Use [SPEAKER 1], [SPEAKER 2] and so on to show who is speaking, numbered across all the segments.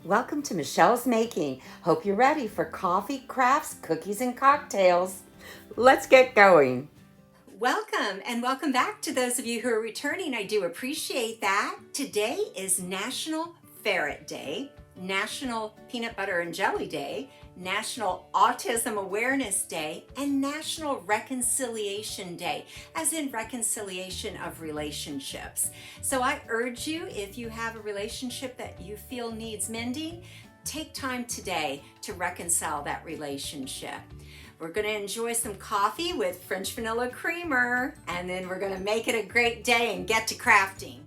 [SPEAKER 1] Welcome to Michelle's Making. Hope you're ready for coffee, crafts, cookies, and cocktails. Let's get going.
[SPEAKER 2] Welcome and welcome back to those of you who are returning. I do appreciate that. Today is National Ferret Day, National Peanut Butter and Jelly Day, National Autism Awareness Day, and National Reconciliation Day, as in reconciliation of relationships. So I urge you, if you have a relationship that you feel needs mending, take time today to reconcile that relationship. We're going to enjoy some coffee with French vanilla creamer, and then we're going to make it a great day and get to crafting.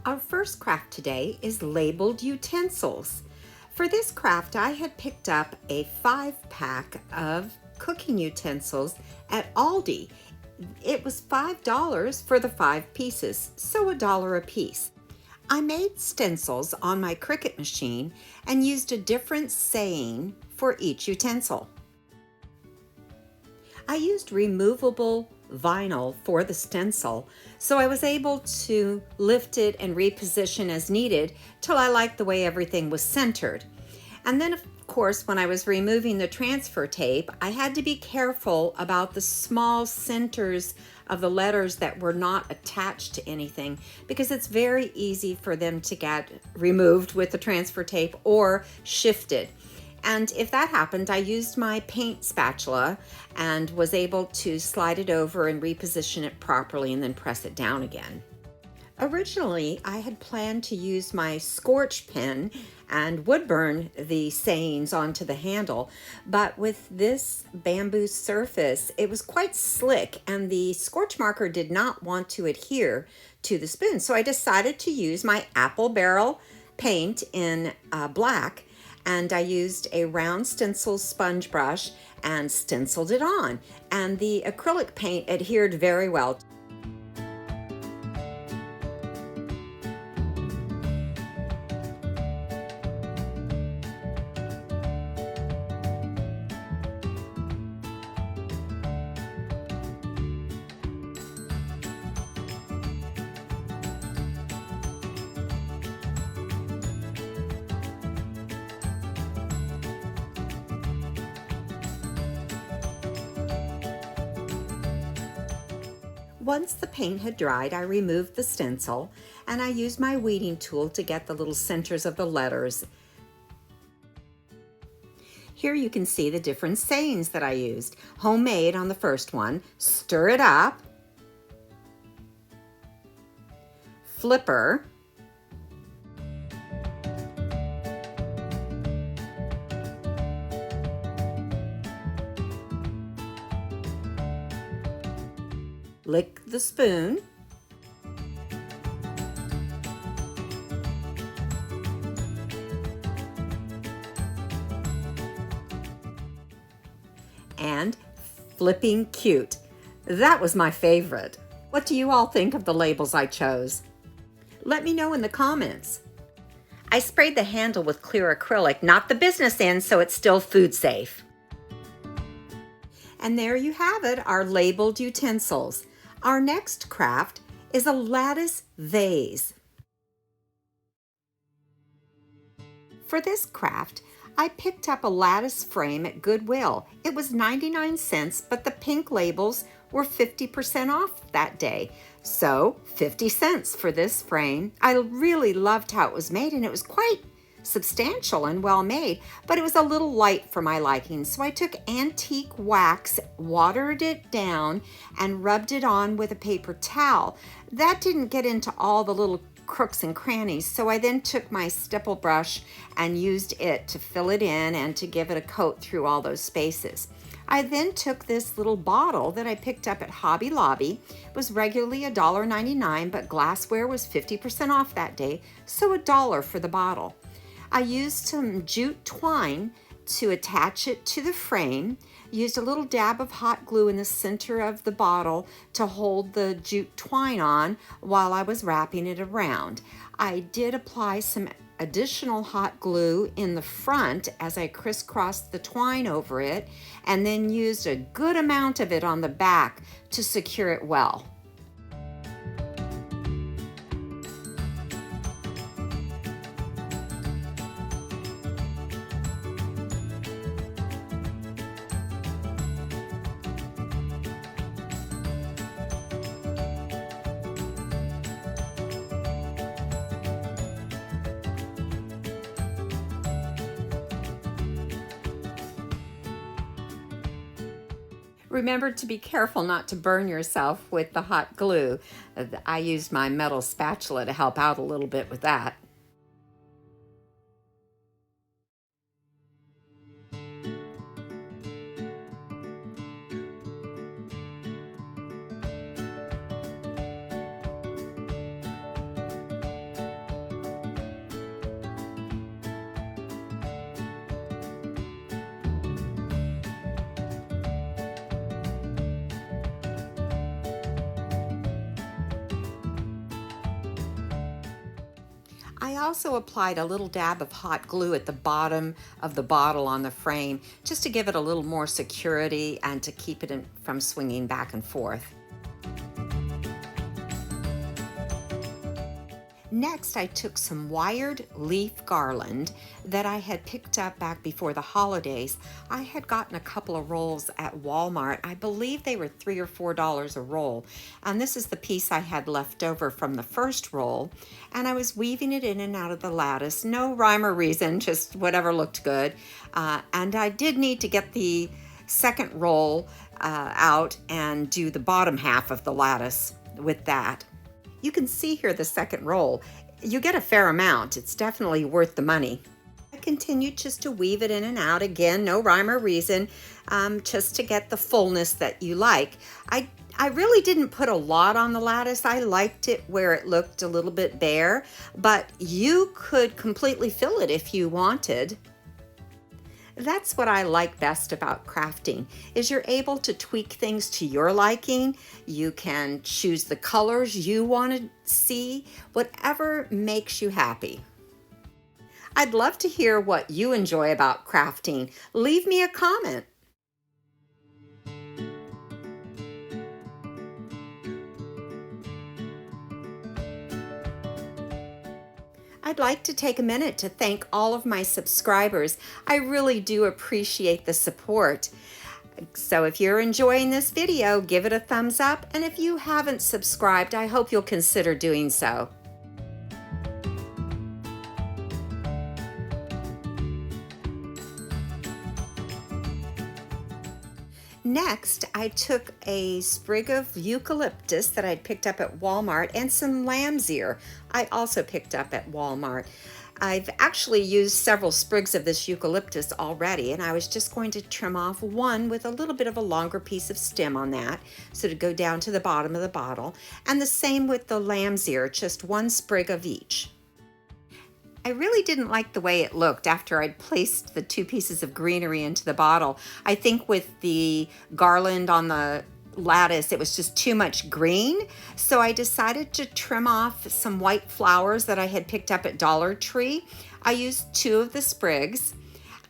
[SPEAKER 1] Our first craft today is labeled utensils. For this craft, I had picked up a 5-pack of cooking utensils at Aldi. It was $5 for the 5 pieces, so $1 a piece. I made stencils on my Cricut machine and used a different saying for each utensil. I used removable vinyl for the stencil, so I was able to lift it and reposition as needed till I liked the way everything was centered. And then, of course, when I was removing the transfer tape, I had to be careful about the small centers of the letters that were not attached to anything, because it's very easy for them to get removed with the transfer tape or shifted. And if that happened, I used my paint spatula and was able to slide it over and reposition it properly and then press it down again. Originally, I had planned to use my scorch pen and wood burn the sayings onto the handle, but with this bamboo surface, it was quite slick and the scorch marker did not want to adhere to the spoon. So I decided to use my apple barrel paint in black, and I used a round stencil sponge brush and stenciled it on, and the acrylic paint adhered very well. Once the paint had dried, I removed the stencil and I used my weeding tool to get the little centers of the letters. Here you can see the different sayings that I used. Homemade on the first one, stir it up, flipper, lick the spoon, and flipping cute. That was my favorite. What do you all think of the labels I chose? Let me know in the comments. I sprayed the handle with clear acrylic, not the business end, so it's still food safe. And there you have it, our labeled utensils. Our next craft is a lattice vase. For this craft, I picked up a lattice frame at Goodwill. It was 99 cents, but the pink labels were 50% off that day. So 50 cents for this frame. I really loved how it was made, and it was quite substantial and well made, but it was a little light for my liking. So I took antique wax, watered it down, and rubbed it on with a paper towel. That didn't get into all the little crooks and crannies, so I then took my stipple brush and used it to fill it in and to give it a coat through all those spaces. I then took this little bottle that I picked up at Hobby Lobby. It was regularly $1.99, but glassware was 50% off that day, so $1 for the bottle. I used some jute twine to attach it to the frame, used a little dab of hot glue in the center of the bottle to hold the jute twine on while I was wrapping it around. I did apply some additional hot glue in the front as I crisscrossed the twine over it, and then used a good amount of it on the back to secure it well. Remember to be careful not to burn yourself with the hot glue. I used my metal spatula to help out a little bit with that. I also applied a little dab of hot glue at the bottom of the bottle on the frame just to give it a little more security and to keep it from swinging back and forth. Next, I took some wired leaf garland that I had picked up back before the holidays. I had gotten a couple of rolls at Walmart. I believe they were $3 or $4 a roll. And this is the piece I had left over from the first roll. And I was weaving it in and out of the lattice. No rhyme or reason, just whatever looked good. And I did need to get the second roll out and do the bottom half of the lattice with that. You can see here the second roll. You get a fair amount. It's definitely worth the money. I continued just to weave it in and out. Again, no rhyme or reason, just to get the fullness that you like. I really didn't put a lot on the lattice. I liked it where it looked a little bit bare, but you could completely fill it if you wanted. That's what I like best about crafting, is you're able to tweak things to your liking. You can choose the colors you want to see, whatever makes you happy. I'd love to hear what you enjoy about crafting. Leave me a comment. I'd like to take a minute to thank all of my subscribers. I really do appreciate the support. So if you're enjoying this video, give it a thumbs up. And if you haven't subscribed, I hope you'll consider doing so. Next, I took a sprig of eucalyptus that I'd picked up at Walmart and some lamb's ear I also picked up at Walmart. I've actually used several sprigs of this eucalyptus already, and I was just going to trim off one with a little bit of a longer piece of stem on that, so to go down to the bottom of the bottle. And the same with the lamb's ear, just one sprig of each. I really didn't like the way it looked after I'd placed the two pieces of greenery into the bottle. I think with the garland on the lattice, it was just too much green. So I decided to trim off some white flowers that I had picked up at Dollar Tree. I used two of the sprigs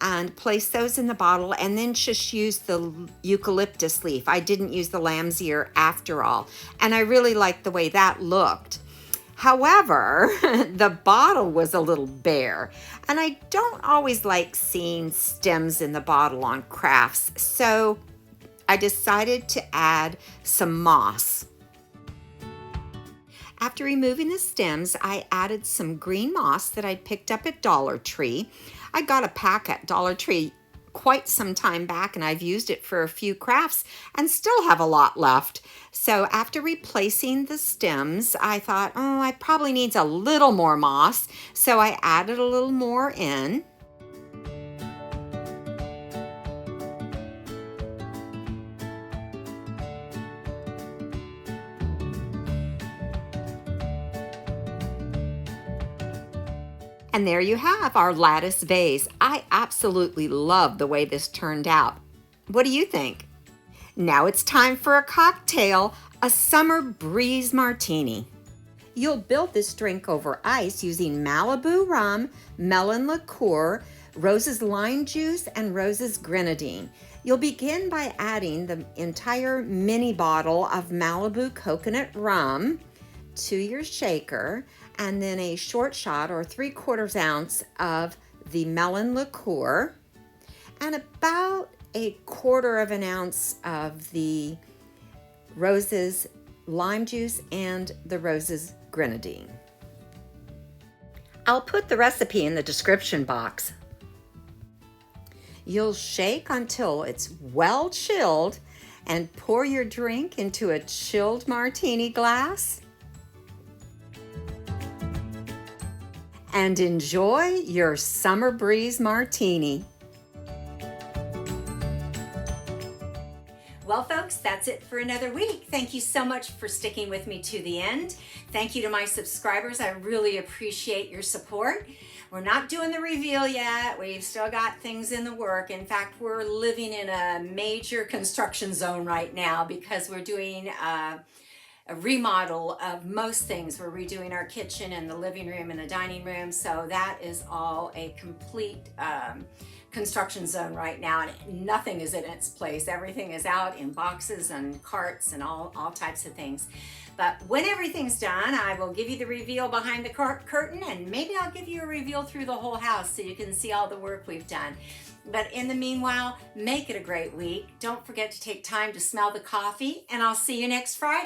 [SPEAKER 1] and placed those in the bottle, and then just used the eucalyptus leaf. I didn't use the lamb's ear after all. And I really liked the way that looked. However, the bottle was a little bare, and I don't always like seeing stems in the bottle on crafts, so I decided to add some moss. After removing the stems, I added some green moss that I picked up at Dollar Tree. I got a pack at Dollar Tree quite some time back, and I've used it for a few crafts and still have a lot left. So after replacing the stems, I thought, oh, I probably needs a little more moss. So I added a little more in. And there you have our lattice vase. I absolutely love the way this turned out. What do you think? Now it's time for a cocktail, a Summer Breeze Martini. You'll build this drink over ice using Malibu Rum, melon liqueur, Rose's lime juice, and Rose's Grenadine. You'll begin by adding the entire mini bottle of Malibu coconut rum to your shaker, and then a short shot or 3/4 ounce of the melon liqueur, and about 1/4 ounce of the Rose's lime juice and the Rose's Grenadine. I'll put the recipe in the description box. You'll shake until it's well chilled, and pour your drink into a chilled martini glass and enjoy your Summer Breeze Martini.
[SPEAKER 2] Well, folks, that's it for another week. Thank you so much for sticking with me to the end. Thank you to my subscribers. I really appreciate your support. We're not doing the reveal yet. We've still got things in the work. In fact, we're living in a major construction zone right now because we're doing a remodel of most things. We're redoing our kitchen and the living room and the dining room. So that is all a complete construction zone right now, and nothing is in its place. Everything is out in boxes and carts and all types of things. But when everything's done, I will give you the reveal behind the curtain, and maybe I'll give you a reveal through the whole house so you can see all the work we've done. But in the meanwhile, make it a great week. Don't forget to take time to smell the coffee, and I'll see you next Friday.